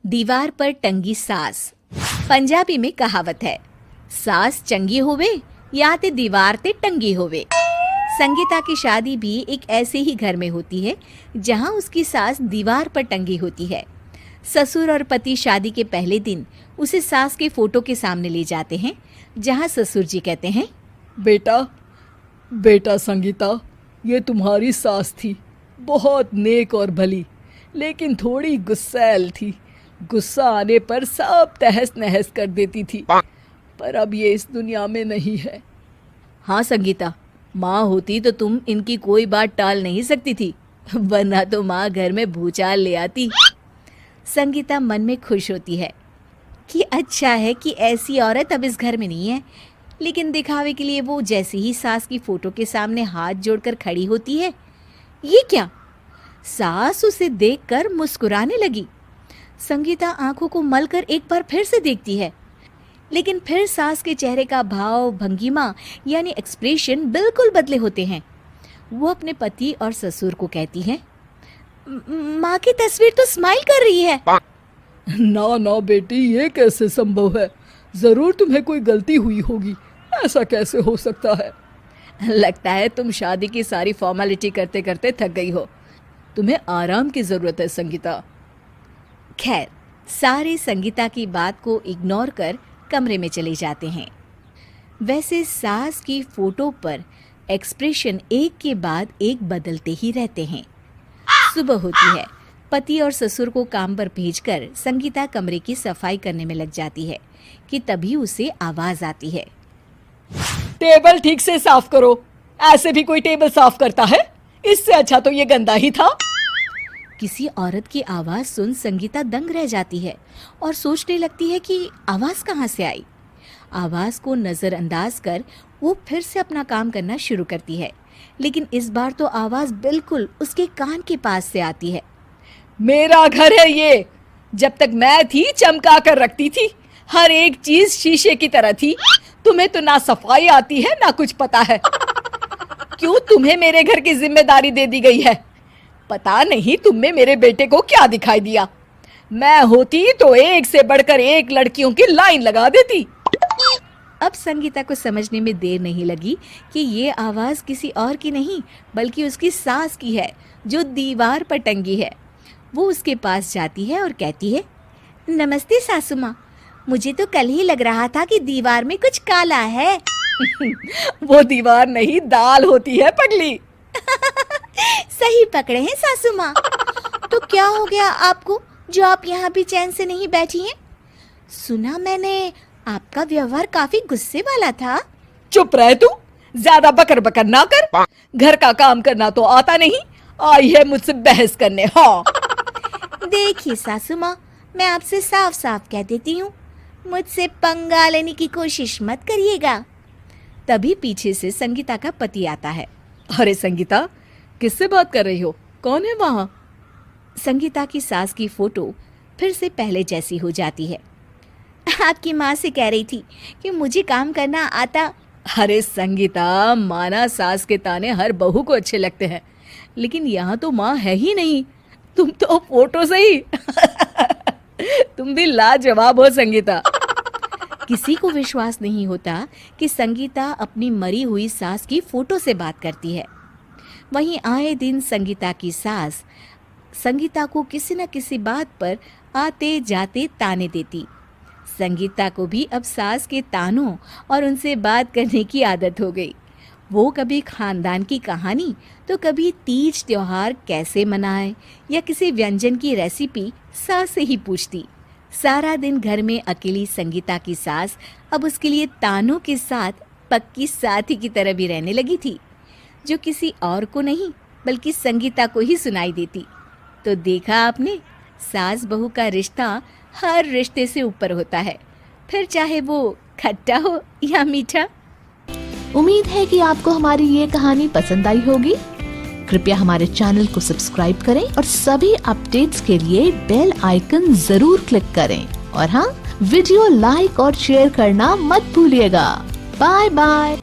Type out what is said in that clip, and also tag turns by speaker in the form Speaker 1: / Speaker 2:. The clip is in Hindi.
Speaker 1: दीवार पर टंगी सास। पंजाबी में कहावत है, सास चंगी होवे या ते दीवार ते टंगी होवे। संगीता की शादी भी एक ऐसे ही घर में होती है जहां उसकी सास दीवार पर टंगी होती है। ससुर और पति शादी के पहले दिन उसे सास के फोटो के सामने ले जाते हैं, जहां ससुर जी कहते हैं,
Speaker 2: बेटा बेटा संगीता, ये तुम्हारी सास थी, बहुत नेक और भली, लेकिन थोड़ी गुस्सैल थी। गुस्सा आने पर सब तहस नहस कर देती थी, पर अब ये इस दुनिया में नहीं है।
Speaker 1: हाँ संगीता, माँ होती तो तुम इनकी कोई बात टाल नहीं सकती थी, वरना तो माँ घर में भूचाल ले आती। संगीता मन में खुश होती है कि अच्छा है कि ऐसी औरत अब इस घर में नहीं है, लेकिन दिखावे के लिए वो जैसे ही सास की फोटो के सामने हाथ जोड़कर खड़ी होती है, ये क्या? सास उसे देखकर मुस्कुराने लगी। संगीता आंखों को मलकर एक बार फिर से देखती है, लेकिन फिर सास के चेहरे का भाव, भंगिमा यानी एक्सप्रेशन बिल्कुल बदले होते हैं। वो अपने पति और ससुर को कहती है, माँ की तस्वीर तो स्माइल कर रही है।
Speaker 2: ना ना बेटी, ये कैसे संभव है? जरूर तुम्हें कोई गलती हुई होगी, ऐसा कैसे हो सकता है?
Speaker 1: लगता है तुम शादी की सारी फॉर्मेलिटी करते करते थक गई हो, तुम्हें आराम की जरूरत है संगीता। खैर, सारे संगीता की बात को इग्नोर कर कमरे में चले जाते हैं। वैसे सास की फोटो पर एक्सप्रेशन एक के बाद एक बदलते ही रहते हैं। सुबह होती है, पति और ससुर को काम पर भेजकर संगीता कमरे की सफाई करने में लग जाती है कि तभी उसे आवाज आती है,
Speaker 2: टेबल ठीक से साफ करो। ऐसे भी कोई टेबल साफ करता है? इससे अच्छा तो ये गंदा ही था।
Speaker 1: किसी औरत की आवाज सुन संगीता दंग रह जाती है और सोचने लगती है कि आवाज कहाँ से आई। आवाज को नजरअंदाज कर वो फिर से अपना काम करना शुरू करती है, लेकिन इस बार तो आवाज बिल्कुल उसके कान के पास से आती है।
Speaker 2: मेरा घर है ये। जब तक मैं थी चमका कर रखती थी, हर एक चीज शीशे की तरह थी। तुम्हें तो ना सफाई आती है ना कुछ पता है। क्यों तुम्हें मेरे घर की जिम्मेदारी दे दी गई है? पता नहीं तुम में मेरे बेटे को क्या दिखाई दिया। मैं होती तो एक से बढ़कर एक लड़कियों की लाइन लगा देती।
Speaker 1: अब संगीता को समझने में देर नहीं लगी कि ये आवाज किसी और की नहीं बल्कि उसकी सास की है, जो दीवार पर टंगी है। वो उसके पास जाती है और कहती है, नमस्ते सासू माँ, मुझे तो कल ही लग रहा था कि दीवार में कुछ काला है।
Speaker 2: वो दीवार नहीं, दाल होती है पगली।
Speaker 1: सही पकड़े हैं सासू माँ। तो क्या हो गया आपको जो आप यहाँ भी चैन से नहीं बैठी हैं? सुना मैंने आपका व्यवहार काफी गुस्से वाला था।
Speaker 2: चुप रह तू, ज्यादा बकर बकर ना कर। घर का काम करना तो आता नहीं, आई है मुझसे बहस करने। हाँ
Speaker 1: देखिए सासू माँ, मैं आपसे साफ साफ कह देती हूँ, मुझसे पंगा लेने की कोशिश मत करिएगा। तभी पीछे से संगीता का पति आता है।
Speaker 2: अरे संगीता, किससे बात कर रही हो? कौन है वहाँ?
Speaker 1: संगीता की सास की फोटो फिर से पहले जैसी हो जाती है। आपकी माँ से कह रही थी कि मुझे काम करना आता।
Speaker 2: अरे संगीता, माना सास के ताने हर बहू को अच्छे लगते हैं, लेकिन यहाँ तो माँ है ही नहीं, तुम तो फोटो से ही। तुम भी लाजवाब हो संगीता।
Speaker 1: किसी को विश्वास नहीं होता कि संगीता अपनी मरी हुई सास की फोटो से बात करती है। वहीं आए दिन संगीता की सास संगीता को किसी न किसी बात पर आते जाते ताने देती। संगीता को भी अब सास के तानों और उनसे बात करने की आदत हो गई। वो कभी खानदान की कहानी तो कभी तीज त्योहार कैसे मनाए या किसी व्यंजन की रेसिपी सास से ही पूछती। सारा दिन घर में अकेली संगीता की सास अब उसके लिए तानों के साथ पक्की साथी की तरह भी रहने लगी थी, जो किसी और को नहीं बल्कि संगीता को ही सुनाई देती। तो देखा आपने, सास बहू का रिश्ता हर रिश्ते से ऊपर होता है, फिर चाहे वो खट्टा हो या मीठा।
Speaker 3: उम्मीद है कि आपको हमारी ये कहानी पसंद आई होगी। कृपया हमारे चैनल को सब्सक्राइब करें और सभी अपडेट्स के लिए बेल आइकन जरूर क्लिक करें। और हाँ, वीडियो लाइक और शेयर करना मत भूलिएगा। Bye bye.